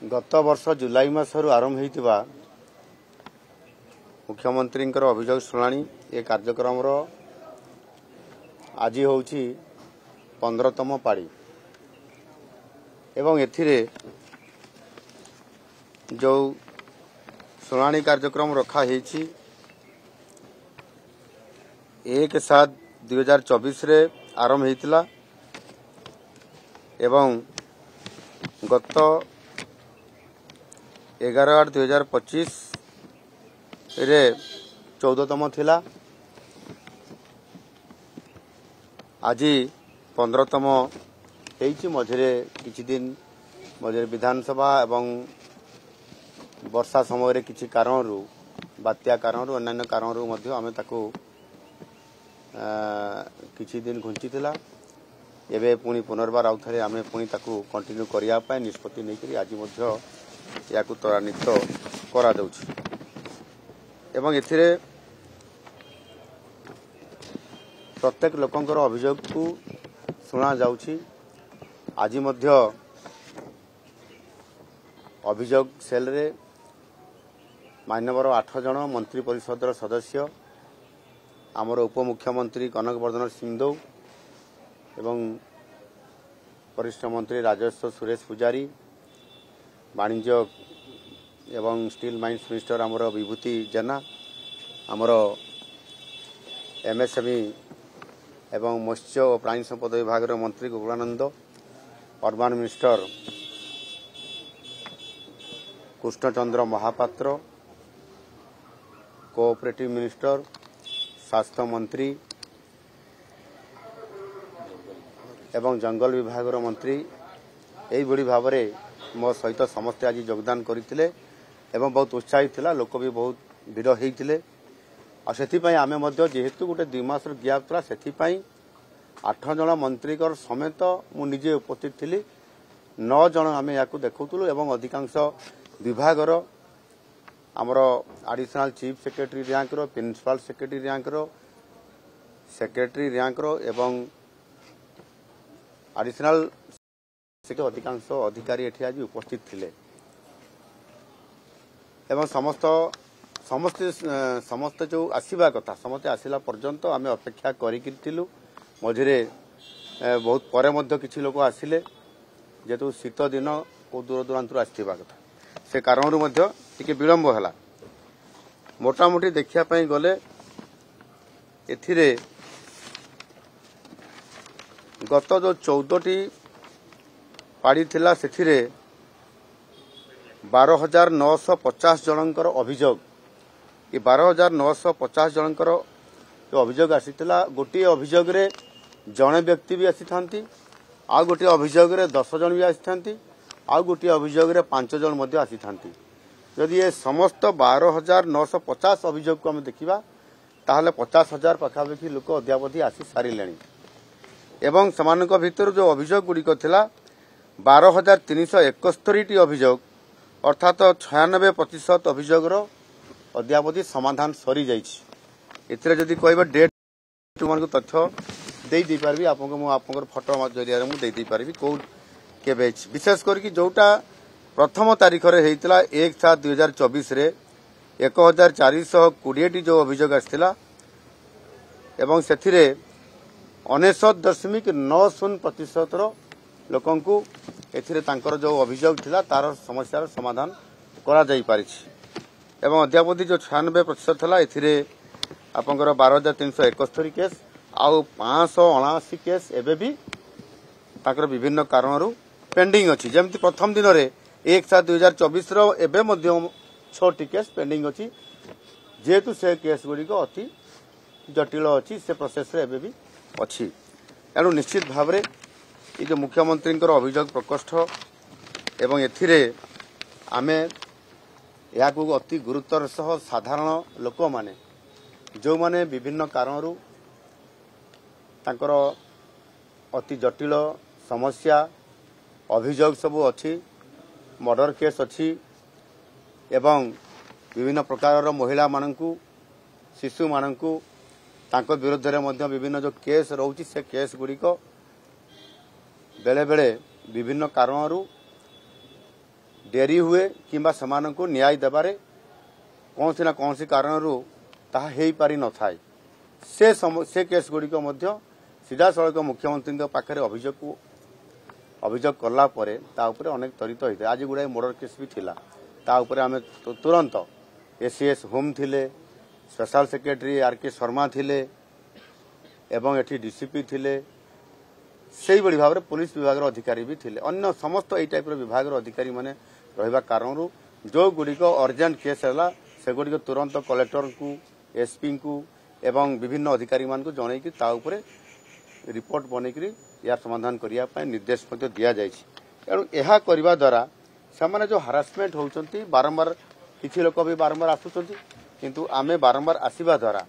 गत वर्ष जुलाई मासरू आरंभ होइतिबा मुख्यमंत्री अभियोग शुणाणी ए कार्यक्रम आज होउछि 15तम पाड़ी एवं एथिरे जो शुणाणी कार्यक्रम रखा हेछि 1/7/2024 रे आरंभ हेतिला एवं गत 11/8/2025 रे 14तम थिला आज 15तम हेछि। मझे किछि दिन मझे विधानसभा एवं वर्षा समय किछि कारणरू बात्या कारणरू अन्य कारणरू मध्य आमे ताको किछि दिन घुंचिथिला एबे पुणी पुनर्बार आउथरे आमे पुणी ताको कंटिन्यू करिया पाए निष्पत्ति नै करी आज मध्य याकू त्वरान्वित करा जाउछि एवं एथिरे प्रत्येक लोकंकर अभियोग को सुना जाउछि। आज मध्य अभियोग सेल रे मान्यवर 8 जन मंत्री परिषद सदस्य आमर उपमुख्यमंत्री कनक वर्धन सिंहदेव एवं वरिष्ठ मंत्री राजस्व सुरेश पुजारी वाणिज्य एवं स्टील माइंस मिनिस्टर आमर विभूति जेना आमर एमएसएमई एवं मत्स्य और प्राणी संपद विभाग मंत्री Gokulananda urban minister Krishnachandra Mahapatra cooperative minister स्वास्थ्य मंत्री एवं जंगल विभाग मंत्री यही भाव में मो सहित समस्ते आज योगदान करते एवं बहुत उत्साहित थिला लोक भी बहुत भीड़ होते आम जेहेतु गोटे 2 मास गैप था से 8 जन मंत्री समेत मु निजे उपस्थित थी 9 जन आम या देखुलु एवं अधिकांश विभाग आमर additional chief secretary rank principal secretary rank secretary rank एवं एडिशनल अधिकांश अधिकारी एठी आज उपस्थित थिले एवं समस्त जो आसीबा कथा समस्त आसिला पर्यंत आमे अपेक्षा करिकिरतिलु मझिरे बहुत परे मध्य किछि लोक आसिले जेतु शीत दिन को दूर दूरांतर आस्थिबा कथा से कारणरू मध्य टिके विलंब हला। मोटामोटी देखिया पई गले एथिरे गत जो 14टी पाड़ी थिला सेथिरे 12,950 जनकर अभियोग ये 12,950 जनकर जो अभियोग आसीथिला गोटे अभियोग रे जणे व्यक्ति भी आसी थांती आ गोटे अभियोग रे 10 जन भी आसी थांती आ गोटे अभियोग रे 5 जन मध्य आसी थांती। यदि ये समस्त 12,950 अभियोग को हम देखिबा ताहले 50,000 पाखापाखि लोक अद्यावधि आसी सारिलेनी एवं समानक भितर जो अभियोग गुड़िक थिला 12,371 अभियोग अर्थात 96% अभियोग अद्यावधि समाधान सरी जाइछि। एथिरे जदि कहबे डेट मान तथ्य दे पारबी आपनकर फोटो जरिया मु दे पारबी को केबे विशेष करके जोटा प्रथम तारीख रे हेइतला 1/7/2024 रे 1420 जो अभियोग आस्थिला एवं सेथिरे 99.90% लोकंकु एथिरे तांकर जो अभियोग थिला तार समस्यार समाधान करा जाई पारिछि एवं अद्यावधि जो 96% थिला एथिरे आपनकर 12,371 केस आउ 579 केस एबे भी ताकर विभिन्न कारणरू पेंडिंग अछि। जेमति प्रथम दिन रे 1/7/2024 रो एबे मध्य 6टी केस पेंडिंग अछि जेतु से केस गुडी को अति जटिल अछि से प्रोसेस रे एबे भी अछि। एनु निश्चित भाव रे ये जो मुख्यमंत्री अभियोग प्रकोष्ठ एवं एथिरे आमे याकू अति गुरुतर सह साधारण लोक माने जो माने विभिन्न कारणरू तांकर अति जटिल समस्या अभियोग सब अछि मर्डर केस अछि एवं विभिन्न प्रकार महिला माननकू शिशु माननकू तांको विरुद्ध रे मध्य विभिन्न जो केस रहउछि से केस गुडी को बेले बेले विभिन्न कारणरू डेरी हुए किंबा सेमानंकु न्याय देबारे कौन ना कौन कारणरू ताहा हेई पारि न थाए से केस गुड़िक सीधा सड़क मुख्यमंत्री पाखे अभियोग कला परे ता उपरे अनेक त्वरित होता आज गुड़ाए मर्डर केस भी थिला ता उपरे आमे तुरंत एसीएस होम थिले स्पेशल सेक्रेटरी आर.के. शर्मा थिले एवं एठी डीसीपी थिले से भाव में पुलिस विभाग अधिकारी भी थिले अन्य समस्त एई टाइप विभाग अधिकारी माने रहिबा कारणरू जो गुड़िक अर्जेंट केस है से गुड़िक तुरंत कलेक्टर को एसपी को एवं विभिन्न अधिकारी मान को जनईकि ता उपरे रिपोर्ट बनईकि यार समाधान करने निर्देश दि जाए तेणु यह करने द्वारा से जो हारासमेंट होती बारंबार किसी लोक भी बारंबार आसुँच किंतु आमे बारंबार आसवा द्वारा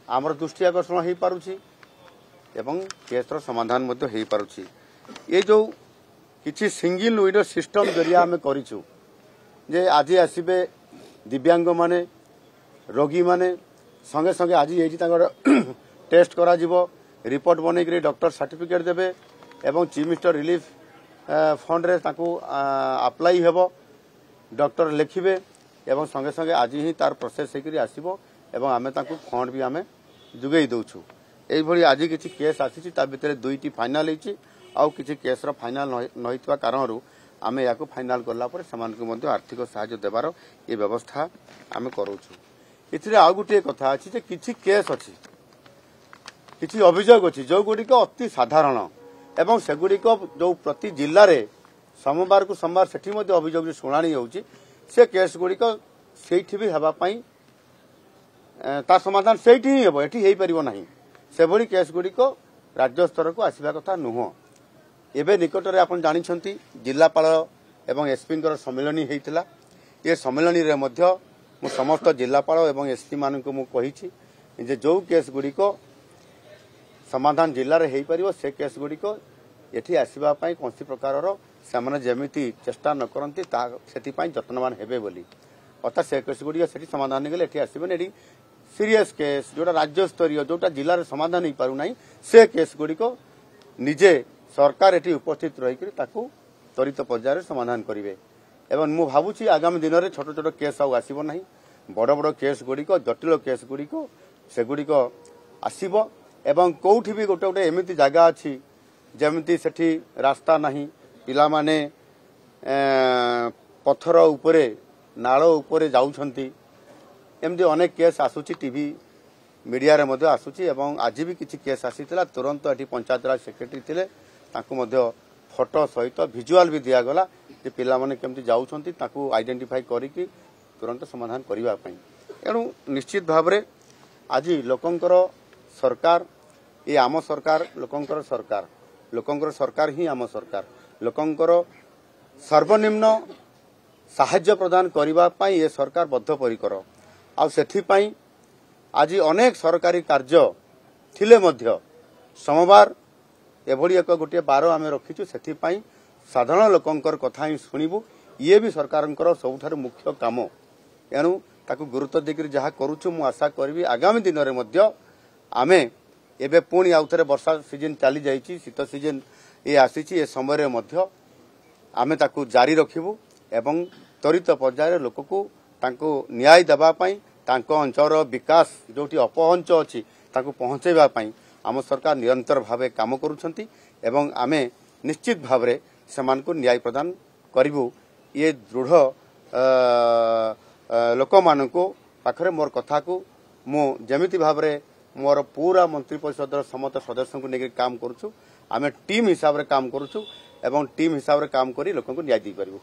आमर दृष्टि आकर्षण हो पारुछि एवं केसर समाधान हो पारुछि ये जो किछि सिंगल विंडो सिस्टम जरिया आमे करिछु जे आज आसीबे दिव्यांग माने रोगी माने संगे संगे आज ये टेस्ट करा जिवो रिपोर्ट बनईकि डॉक्टर सर्टिफिकेट देबे एवं चीफ मिनिस्टर रिलीफ फंड रे ताकू अप्लाई हेबो डॉक्टर लिखिबे एवं संगे संगे आज ही तार प्रोसेस होकर आसो एवं आमे ताकू फंड भी आमे जुगई दउछु एई भली आज किछि केस आसी ता भितर दुईटी फाइनल होईछि आउ किछि केस रो फाइनल न होइतवा कारणरू आमे याको फाइनल करला पर समान को मध्ये आर्थिक सहायता देबार ये व्यवस्था आमे करूछु इथिरे आ गुटे कथा अछि जे किछि केस अछि किछि अभियोग अछि जो गुडी को अति साधारण एवं सेगुड़िक जो प्रति जिले में सोमवार को सोमवार सेठी मध्ये अभियोग शुणाणी होउछि से केस गुड़िक से भी हेबाई ता समाधान से ही हेब एठी हेई परिबो नाही से भली केस गुड़िक राज्य स्तर को आसवा कथा नुह एबे निकट में आपण जानिछंती जिलापाल एवं एसपी सम्मेलन होता ये सम्मेलन रे मध्य मु समस्त जिलापाल एवं एसपी मान को मु कहिछि जे जो केस गुड़िक समाधान जिले में हो पार से केस गुड़िक ये आसवाई कौन प्रकार से जमी चेष्टा न करती से जत्नवान हेबे बोली अर्थात से केस गुड़िक से समाधान गले ये आसबे ये सीरीयस केस जोटा राज्य स्तरीय जोटा जिले में समाधान हो पारना से केस गुड़िक निजे सरकार ये उपस्थित रहीकि त्वरित पर्यायर समाधान करेंगे एवं मु भावुची आगामी दिन में छोट छोट केस आसब ना बड़ बड़ केस गुड़िक जटिल केस गुड़िक से गुड़िक आसब एवं कौटी भी गोटे गोटे एमती जगह अच्छी जमी सेठी रास्ता नहीं पिला माने पत्थर उपरे नाल उपरे जाउछंती एमती अनेक केस आसुची टीवी मीडिया रे मध्य आसुची एवं आज भी किसी केस आसीथिला तुरंत एटी पंचायत राज सेक्रेटरी थिले ताकू मध्य फोटो सहित विजुआल भी दियागला जे पिला माने केमती जाउछंती ताकू आइडेंटिफाई करिकि तुरंत समाधान करिवा पई एणु निश्चित भाव रे आज लोकंकर सरकार ये आम सरकार लोकंकर सरकार ही आम सरकार लोकंकर सर्वनिम्न साहाय्य प्रदान करने ये सरकार बद्धपरिकर आ सेथिपाई आज अनेक सरकारी कार्य थिले मध्य सोमवार एभली एक गोटे बार आम रखीचु सेथिपाई साधारण लोकंकर कथा ही शुणिबु ये भी सरकारंकर सबुठारु मुख्य काम एणु ताकू गुरुत्व देकर जहाँ करूछु मु आशा करी आगामी दिन में मध्य आमे एबे पुणी आउ थे वर्षा सीजन चली जाइए शीत सीजन ये आसी समय मध्य आमे ताकू जारी रखिबु एवं त्वरित पर्यायर लोक को न्याय देवाई अंचल विकास जोटी अपहंच अच्छी पहुंचाइवाई आम सरकार निरंतर भाव काम करुछंती एवं आमे निश्चित भाव से न्याय प्रदान करिबु ये दृढ़ लोक मानकु पाखरे मोर कथा को मु जेमिति भाव मोर पूरा मंत्री परिषद समस्त सदस्य को लेकर काम करुछु आमे टीम हिसाब रे काम करुछु एवं टीम हिसाब रे काम करी लोक को न्याय दी पारिबु।